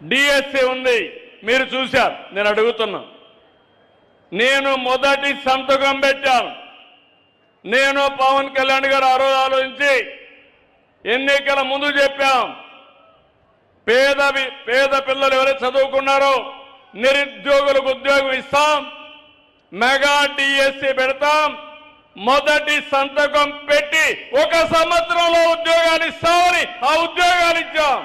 DSC ఉంది, మీరు చూశారు. నేను అడుగుతున్నా, నేను మొదటి సంతకం పెట్టాను. నేను పవన్ కళ్యాణ్ గారు ఆ రోజు ఆలోచించి ఎన్నికల ముందు చెప్పాం, పేద పిల్లలు ఎవరైతే చదువుకున్నారో నిరుద్యోగులకు ఉద్యోగం ఇస్తాం, మెగా డిఎస్సి పెడతాం, మొదటి సంతకం పెట్టి 1 సంవత్సరంలో ఉద్యోగాలు ఇస్తామని ఆ ఉద్యోగాలు ఇచ్చాం.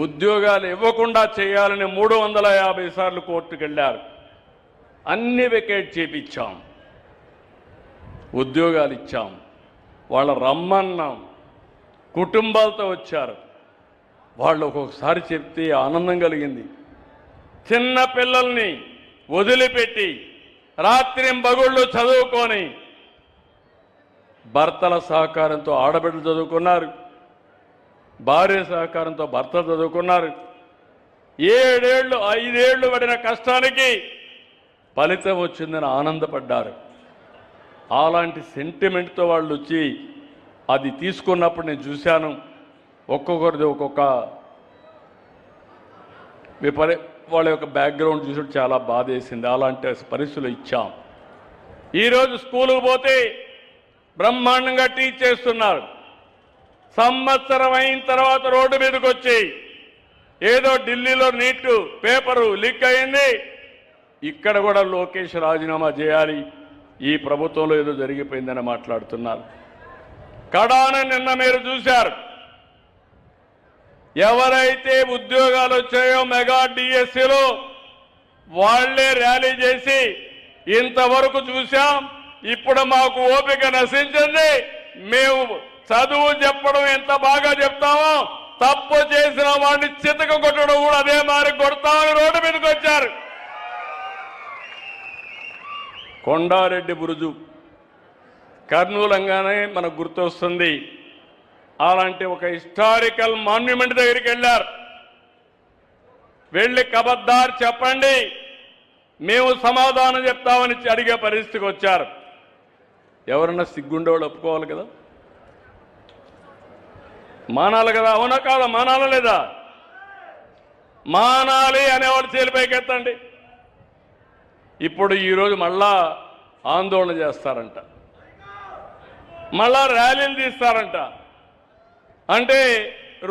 ఉద్యోగాలు ఇవ్వకుండా చేయాలని 350 సార్లు కోర్టుకు వెళ్ళారు. అన్ని వెకేట్ చేపించాం, ఉద్యోగాలు ఇచ్చాం. వాళ్ళ రమ్మన్నాం, కుటుంబాలతో వచ్చారు. వాళ్ళు ఒక్కొక్కసారి చెప్తే ఆనందం కలిగింది. చిన్న పిల్లల్ని వదిలిపెట్టి రాత్రింబగళ్ళు చదువుకొని భర్తల సహకారంతో ఆడబిడ్డలు చదువుకున్నారు, భార్య సహకారంతో భర్తలు చదువుకున్నారు. 7 ఏళ్ళు 5 ఏళ్ళు పడిన కష్టానికి ఫలితం వచ్చిందని ఆనందపడ్డారు. అలాంటి సెంటిమెంట్తో వాళ్ళు వచ్చి అది తీసుకున్నప్పుడు నేను చూశాను. ఒక్కొక్కరిది ఒక్కొక్క వాళ్ళ యొక్క బ్యాక్గ్రౌండ్ చూసి చాలా బాధ వేసింది. అలాంటి పరిస్థితులు ఇచ్చాం. ఈరోజు స్కూలుకు పోతే బ్రహ్మాండంగా టీచ్ చేస్తున్నారు. సంవత్సరం అయిన తర్వాత రోడ్డు మీదకి వచ్చి ఏదో ఢిల్లీలో నీట్ పేపరు లీక్ అయింది, ఇక్కడ కూడా లోకేష్ రాజీనామా చేయాలి, ఈ ప్రభుత్వంలో ఏదో జరిగిపోయిందని మాట్లాడుతున్నారు. కడాన నిన్న మీరు చూశారు, ఎవరైతే ఉద్యోగాలు వచ్చాయో మెగా డిఎస్సిలో వాళ్లే ర్యాలీ చేసి ఇంతవరకు చూశాం, ఇప్పుడు మాకు ఓపిక నశించింది, మేము చదువు చెప్పడం ఎంత బాగా చెప్తామో తప్పు చేసిన వాడిని చితక కొట్టడం కూడా అదే మారి కొడతామని రోడ్డు మీదకి వచ్చారు. కొండారెడ్డి బురుజు కర్నూలంగానే మనకు గుర్తొస్తుంది. అలాంటి ఒక హిస్టారికల్ మాన్యుమెంట్ దగ్గరికి వెళ్ళారు. వెళ్ళి కబద్దార్ చెప్పండి, మేము సమాధానం చెప్తామని అడిగే పరిస్థితికి వచ్చారు. ఎవరన్నా సిగ్గుండేవాళ్ళు ఒప్పుకోవాలి కదా, మానాలి కదా, అవునా కాదా? మానాలా లేదా? మానాలి అనేవాళ్ళు చేలిపైకెత్తండి. ఇప్పుడు ఈరోజు మళ్ళా ఆందోళన చేస్తారంట, మళ్ళా ర్యాలీలు తీస్తారంట. అంటే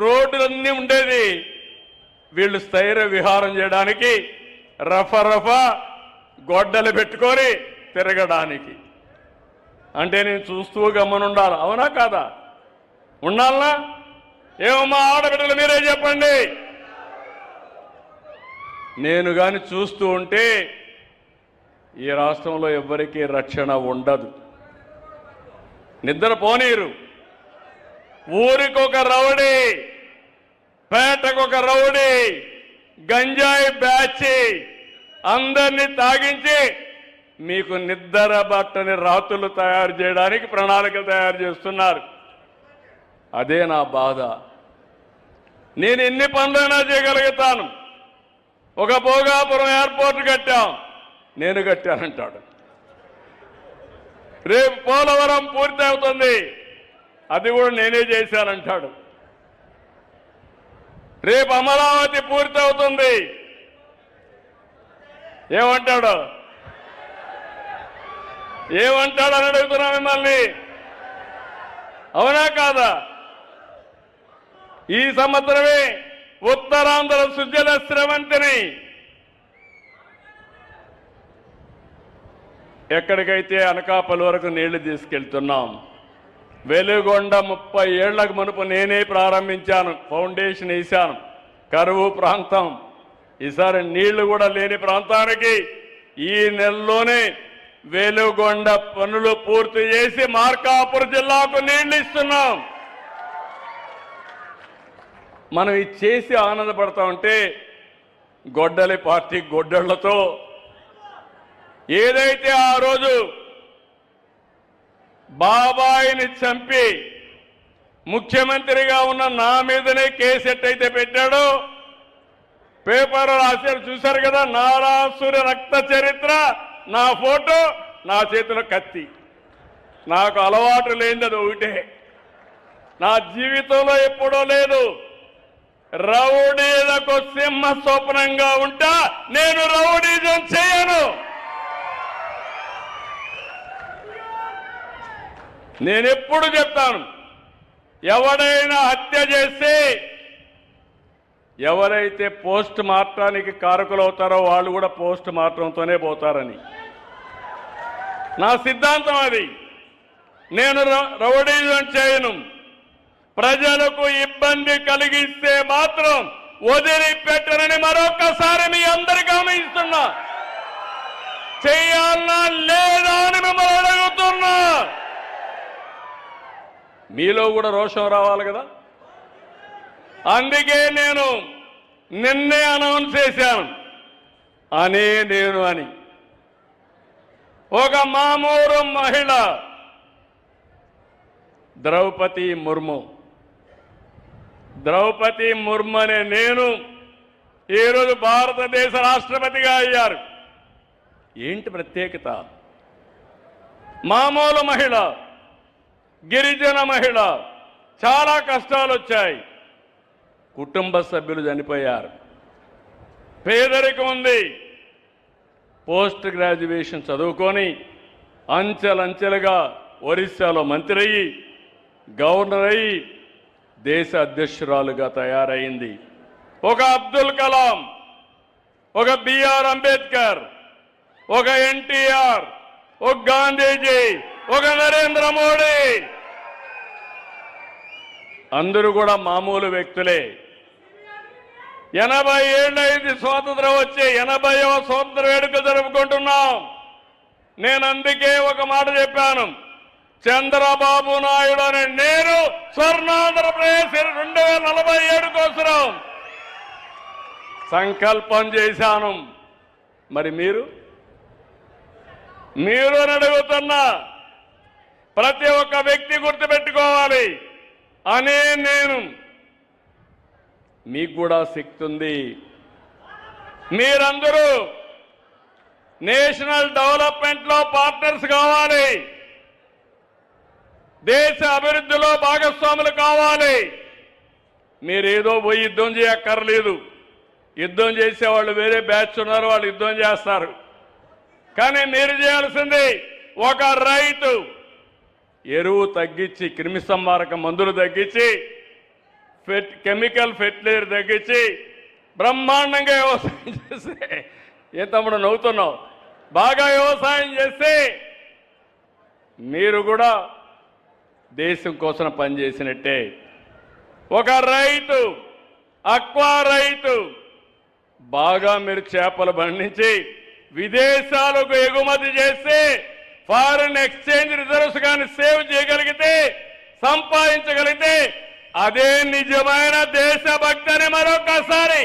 రోడ్లన్నీ ఉండేది వీళ్ళు స్థైర్య విహారం చేయడానికి, రఫా గొడ్డలు పెట్టుకొని తిరగడానికి. అంటే నేను చూస్తూ గమ్మనుండాలి, అవునా కాదా? ఉండాలనా? ఏమమ్మా ఆడబిడ్డలు మీరే చెప్పండి. నేను కానీ చూస్తూ ఉంటే ఈ రాష్ట్రంలో ఎవ్వరికీ రక్షణ ఉండదు. నిద్రపోనీరు. ఊరికొక రౌడీ, పేటకొక రౌడీ, గంజాయి బ్యాచి అందరినీ తాగించి మీకు నిద్ర బట్టని రాత్రులు తయారు చేయడానికి ప్రణాళికలు తయారు చేస్తున్నారు. అదే నా బాధ. నేను ఎన్ని పనులైనా చేయగలుగుతాను. ఒక భోగాపురం ఎయిర్పోర్ట్ కట్టాం, నేను కట్టానంటాడు. రేపు పోలవరం పూర్తి అవుతుంది, అది కూడా నేనే చేశానంటాడు. రేపు అమరావతి పూర్తి అవుతుంది, ఏమంటాడు? ఏమంటాడని అడుగుతున్నా మిమ్మల్ని, అవునా కాదా? ఈ సంవత్సరమే ఉత్తరాంధ్ర సుజల స్రవంతిని ఎక్కడికైతే అనకాపల్లి వరకు నీళ్లు తీసుకెళ్తున్నాం. వెలుగొండ 30 ఏళ్లకు మునుపు నేనే ప్రారంభించాను, ఫౌండేషన్ వేశాను. కరువు ప్రాంతం, ఈసారి నీళ్లు కూడా లేని ప్రాంతానికి ఈ నెలలోనే వెలుగొండ పనులు పూర్తి చేసి మార్కాపురం జిల్లాకు నీళ్లు ఇస్తున్నాం. మనం ఇది చేసి ఆనందపడతా ఉంటే గొడ్డలి పార్టీ గొడ్డళ్లతో ఏదైతే ఆ రోజు బాబాయిని చంపి ముఖ్యమంత్రిగా ఉన్న నా మీదనే కేసు ఎట్టయితే పెట్టాడో, పేపర్ రాశారు చూశారు కదా, నారాసురి రక్త చరిత్ర, నా ఫోటో, నా చేతిలో కత్తి. నాకు అలవాటు లేనిది అది ఒకటే, నా జీవితంలో ఎప్పుడూ లేదు. రౌడీలకు సింహ స్వప్నంగా ఉంటా, నేను రౌడీజం చేయను. నేనెప్పుడు చెప్తాను, ఎవడైనా హత్య చేస్తే ఎవరైతే పోస్ట్ మార్టానికి కారకులవుతారో వాళ్ళు కూడా పోస్ట్ మార్టంతోనే పోతారని నా సిద్ధాంతం. అది నేను రౌడీజం చేయను. ప్రజలకు ఇబ్బంది కలిగిస్తే మాత్రం వదిలిపెట్టనని మరొకసారి మీ అందరికీ గమనిస్తున్నా. చేయాలన్నా లేదా అని మిమ్మల్ని అడుగుతున్నా. మీలో కూడా రోషం రావాలి కదా. అందుకే నేను నిన్నే అనౌన్స్ చేశాను నేను ఒక మామూలు మహిళ ద్రౌపది ముర్ము అనే నేను ఈరోజు భారతదేశ రాష్ట్రపతిగా అయ్యారు. ఏంటి ప్రత్యేకత? మామూలు మహిళ, గిరిజన మహిళ, చాలా కష్టాలు వచ్చాయి. కుటుంబ సభ్యులు చనిపోయారు, పేదరికం ఉంది. పోస్ట్ గ్రాడ్యుయేషన్ చదువుకొని అంచెలంచెలుగా ఒరిస్సాలో మంత్రి అయ్యి, గవర్నర్ అయ్యి, దేశ అధ్యక్షురాలుగా తయారైంది. ఒక అబ్దుల్ కలాం, ఒక బిఆర్ అంబేద్కర్, ఒక ఎన్టీఆర్, ఒక గాంధీజీ, ఒక నరేంద్ర మోడీ, అందరూ కూడా మామూలు వ్యక్తులే. 80 ఏళ్ళైంది స్వాతంత్రం వచ్చి, 80వ స్వాతంత్ర వేడుక జరుపుకుంటున్నాం. నేను అందుకే ఒక మాట చెప్పాను, చంద్రబాబు నాయుడు అనే నేను స్వర్ణాంధ్రప్రదేశ్ 2047 కోసం సంకల్పం చేశాను. మరి మీరు అని అడుగుతున్నా. ప్రతి ఒక్క వ్యక్తి గుర్తుపెట్టుకోవాలి, నేను మీకు కూడా శక్తి ఉంది. మీరందరూ నేషనల్ డెవలప్మెంట్ లో పార్ట్నర్స్ కావాలి, దేశ అభివృద్ధిలో భాగస్వాములు కావాలి. మీరేదో పోయి యుద్ధం చేయక్కర్లేదు. యుద్ధం చేసేవాళ్ళు వేరే బ్యాచ్ ఉన్నారు, వాళ్ళు యుద్ధం చేస్తారు. కానీ మీరు చేయాల్సింది, ఒక రైతు ఎరువు తగ్గించి, క్రిమి సంహారక మందులు తగ్గించి, కెమికల్ ఫెర్టిలైజర్ తగ్గించి బ్రహ్మాండంగా వ్యవసాయం చేస్తే, ఏ తమ్ముడు నవ్వుతున్నావు, బాగా వ్యవసాయం చేస్తే మీరు కూడా దేశం కోసం పనిచేసినట్టే. ఒక రైతు, అక్వా రైతు, బాగా మీరు చేపలు పండించి విదేశాలకు ఎగుమతి చేస్తే, ఫారిన్ ఎక్స్చేంజ్ రిజర్వ్స్ కానీ సేవ్ చేయగలిగితే, సంపాదించగలిగితే, అదే నిజమైన దేశభక్తి అని మరొకసారి